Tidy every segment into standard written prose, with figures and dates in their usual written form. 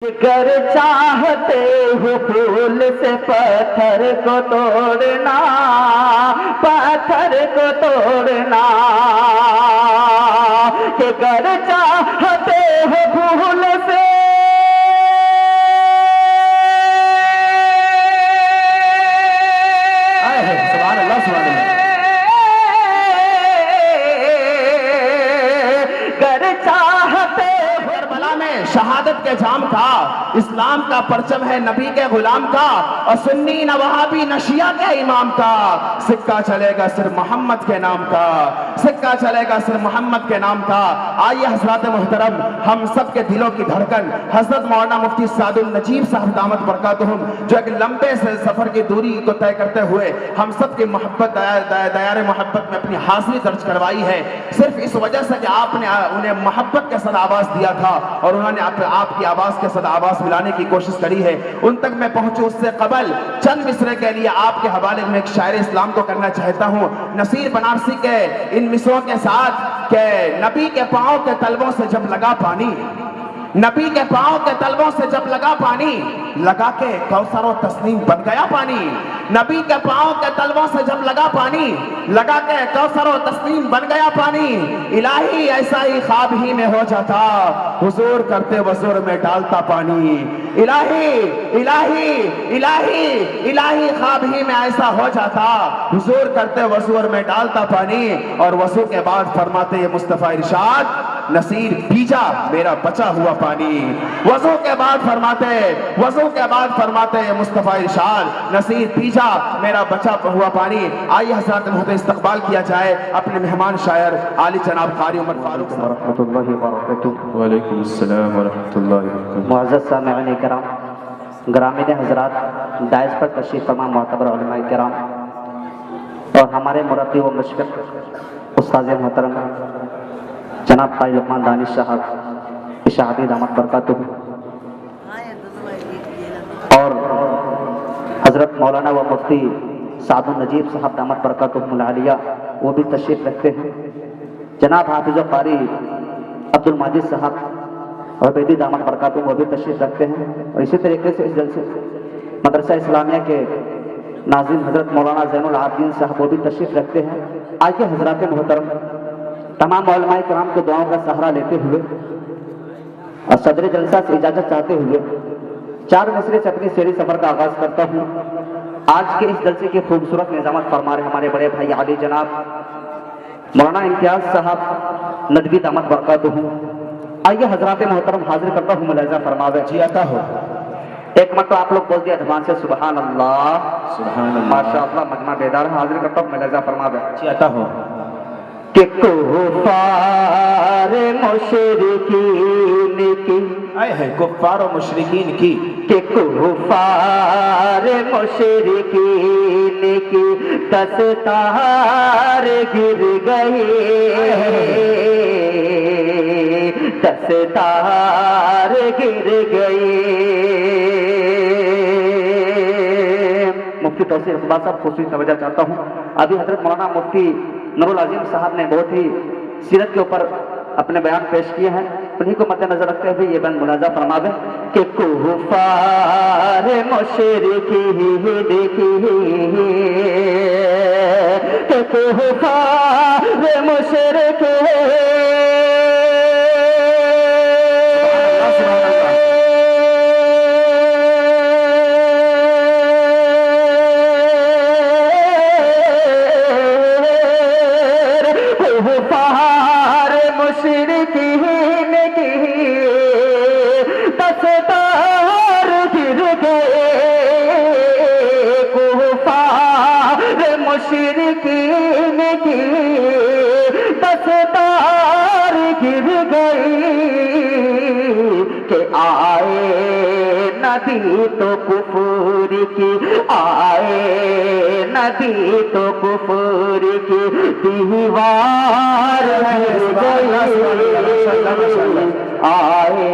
कर चाहते हो फूल से पत्थर को तोड़ना, पत्थर को तोड़ना, कि कर चाहते हो फूल से शहादत के जाम का, इस्लाम का परचम है नबी के गुलाम का, और सुन्नी न वहाबी न शिया के इमाम का, सिक्का चलेगा सिर्फ मोहम्मद के नाम का, सिक्का चलेगा सिर्फ मोहम्मद के नाम का। आइए हजरत मोहतरम, हम सब के दिलों की धड़कन हजरत मौलाना मुफ्ती सादुल नजीब साहब दामत बरकातुहुम, जो एक लंबे से सफर की दूरी को तय करते हुए हम सब की मोहब्बत दयार मोहब्बत में अपनी हाजिरी दर्ज करवाई है, सिर्फ इस वजह से कि आपने उन्हें मोहब्बत के साथ आवाज दिया था और उन्होंने आपकी आवाज के साथ आवाज मिलाने की कोशिश करी है। उन तक मैं पहुंचूं उससे कबल चंद मिसरे के लिए आपके हवाले में एक शायर इस्लाम को करना चाहता हूं, नसीर बनारसी के इन मिसरों के साथ के नबी के पांव के तलबों से जब लगा पानी, नबी के पांव के तलबों से जब लगा पानी, लगा के कौसर और तस्नीम बन गया पानी, नबी के पांव के तलबों से जब लगा पानी, लगा के कौसर और तस्नीम बन गया पानी, इलाही ऐसा ही ख्वाब ही में हो जाता, हुजूर करते वजूर में डालता पानी, इलाही इलाही इलाही इलाही ख्वाब ही में ऐसा हो जाता, हुजूर करते वजूर में डालता पानी, और वजू के बाद फरमाते ये मुस्तफा इरशाद, नसीर पीजा मेरा बचा हुआ पानी, वजू के बाद फरमाते ये मुस्तफा इरशाद, नसीर पीजा मेरा बचा हुआ पानी। आइए हज़रात मोहतरम इस्तकबाल किया जाए अपने मेहमान शायर आली जनाब कारी उमर फारूक रहमतुल्लाहि व बरकातुहू। वालेकुम अस्सलाम व रहमतुल्लाहि व बरकातुहू। मुअज़्ज़ज़ सामिईन किराम, ग्रामीण हज़रात, दाइस पर तशरीफ़ फरमा मोअतबर उलमाए किराम, और हमारे मुरब्बी व मुशफ़िक़ उस्ताद मोहतरम जनाब क़ारी लुक़मान दानिश साहब इशाअती दामत बरकातुहू, और हज़रत मौलाना व मुफ्ती सादुल नजीब साहब दामत बरकातुहुमुल आलिया, वो भी तशरीफ़ रखते हैं। जनाब हाफिज़ क़ारी अब्दुल माजिद साहब और बेदी दामत बरकातुहू, वो भी तशरीफ़ रखते हैं। और इसी तरीके से इस जलसे मदरसा इस्लामिया के नाज़िम हज़रत मौलाना ज़ैनुल आबिदीन साहब, वो भी तशरीफ़ रखते हैं। आइए हज़रात मोहतरम, तमाम उलमाए किराम के दुआओं का सहारा लेते हुए और सदर जलसा से इजाज़त चाहते हुए चार मिसरे से अपनी शेरी सफर का आगाज करता हूँ। आज के इस जलसे की खूबसूरत निजामत फरमा रहे हमारे बड़े भाई आली जनाब मौलाना इम्तियाज साहब नदवी दामत बरकातुहू। आइए हजरात मोहतरम हाजिर करता हूँ, मुलाहिजा फरमावे जी आता हो। एक मरतबा आप लोग बोल दिया धमान से सुबहान अल्लाह, सुबहान अल्लाह, माशाअल्लाह, मजमा बेदार। हाजिर करता हूँ, मुलाहिजा फरमावे जी आता हो। कि कुफ़ार मुशरिकीन की, आए है कुफ़ार और मुशरिकीन की, कि कुफ़ार मुशरिकीन की दस्तार गिर गई, दस्तार गिर गई। मुफ्ती तौसीर इकबाल साहब खुशी तवज्जो चाहता हूँ। अभी हजरत मौलाना मुफ्ती नूरुल अज़ीम साहब ने बहुत ही सीरत के ऊपर अपने बयान पेश किए हैं, उन्हीं को मद्देनजर रखते हुए ये बयान मुलाजा फरमावे कि कुफ़ार मुशरिकीन की, कुफ़ार मुशरिकीन मुशरिकीन की दस्तार गिर गई, कि आए नदी तो कुफर की, आए नदी तो कुफर की दीवार गिर गई, आए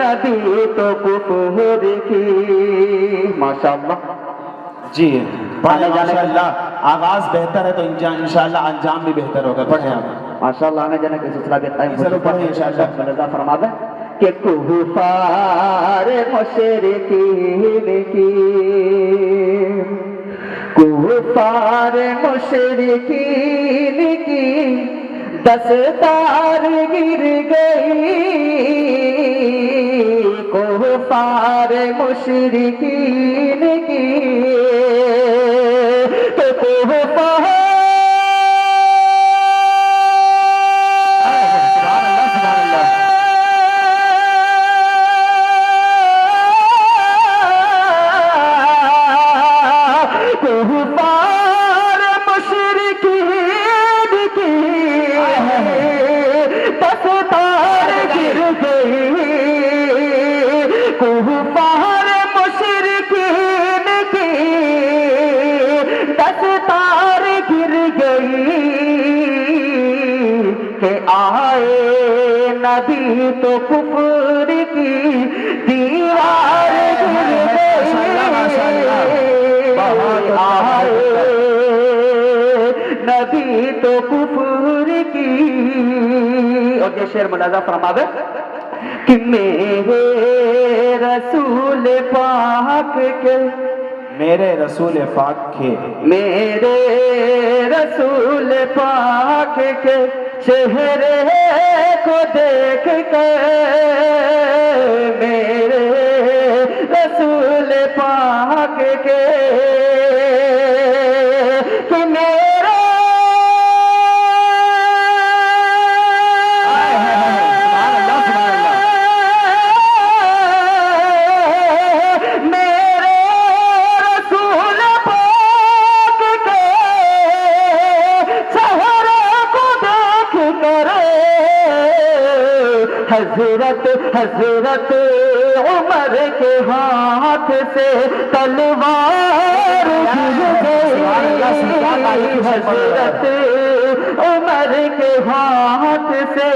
नदी तो कुफर की। माशाअल्लाह जी, माशाअल्लाह आगाज बेहतर है तो इंशाअल्लाह अंजाम भी बेहतर होगा। पढ़े आप। माशाअल्लाह आने जाने का सिलसिला भी टाइम हो चुका है, इंशाअल्लाह फरमावे कि कुफार मुशरिकीन की, कुफार मुशरिकीन की दस्तार गिर गई, कुफार मुशरिकीन की तो कुफार नबी तो कुफर की दीवार गिर गई, आए नबी तो कुफर की। और ये शेर मुलाजा फरमावे कि मेरे रसूल पाक के, मेरे रसूल पाक के, मेरे रसूल पाक के चेहरे को देख कर, मेरे रसूल पाक के कि मेरे हजरत हजरत उमर के हाथ से तलवार गिर गई, हजरत उमर के हाथ से।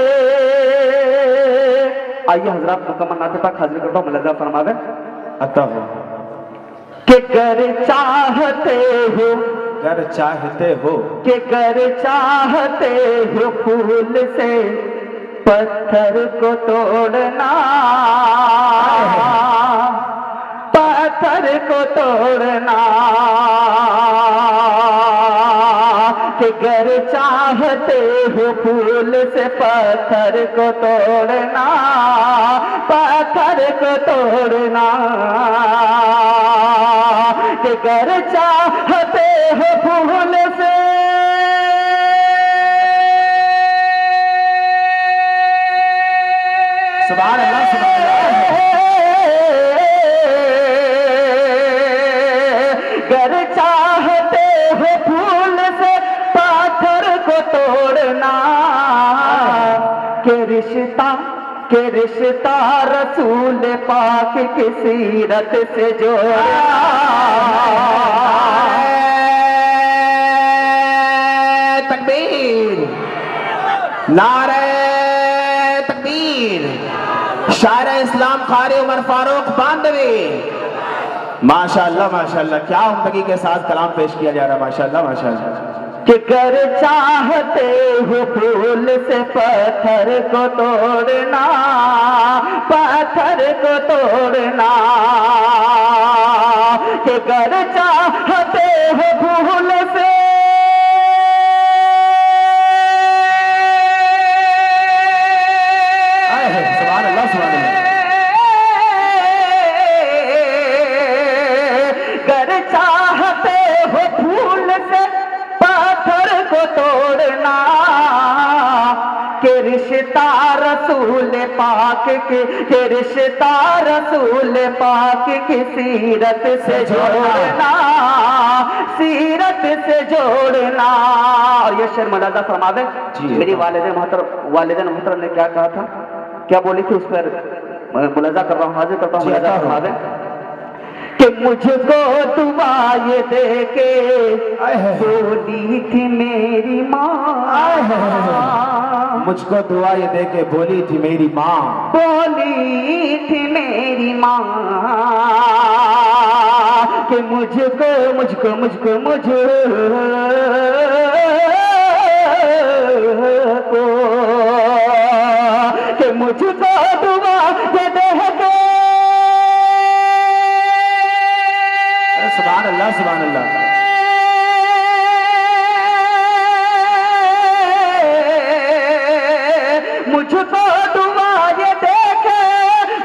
आइए हजरत मुकम्मल नाते पाक हाजिर करता हूँ, मुलाजा फरमावे अता हो कि गर चाहते हो, गर चाहते हो, कि गर चाहते हो फूल से पत्थर को तोड़ना, पत्थर को तोड़ना, कि गर चाहते हो फूल से पत्थर को तोड़ना, पत्थर को तोड़ना, कि गर चाहते हो फूल से सुभान अल्लाह, सुभान अल्लाह। गर चाहते हो फूल से पाथर को तोड़ना, के रिश्ता रसूल पाक की सीरत से जोड़ना, तकबीर, नारे तकबीर। शायर इस्लाम कारी उमर फारूक बांधवी, माशाअल्लाह माशाअल्लाह, क्या उम्दगी के साथ कलाम पेश किया जा रहा है, माशाअल्लाह माशाअल्लाह। कि गर चाहते हो फूल से पत्थर को तोड़ना, पत्थर को तोड़ना, कि गर चाहते हो फूल से रिश्ता रसूल पाक के रिश्ता रसूल पाक की सीरत से जोड़ना, सीरत से जोड़ना। और ये शेर मुलाजा फरमावे, मेरी वालिदैन मोहतरम ने क्या कहा था, क्या बोली थी, उस पर मुलाजा कर रहा हूँ, हाजिर करता हूँ। मुलाजा फरमावे कि मुझको दुआ ये दे के बोली थी मेरी माँ, मुझको दुआ ये दे के बोली थी मेरी माँ, बोली थी मेरी माँ कि मुझको मुझको मुझको मुझको कि मुझको दुआ सुभान अल्लाह सुभान अल्लाह। मुझको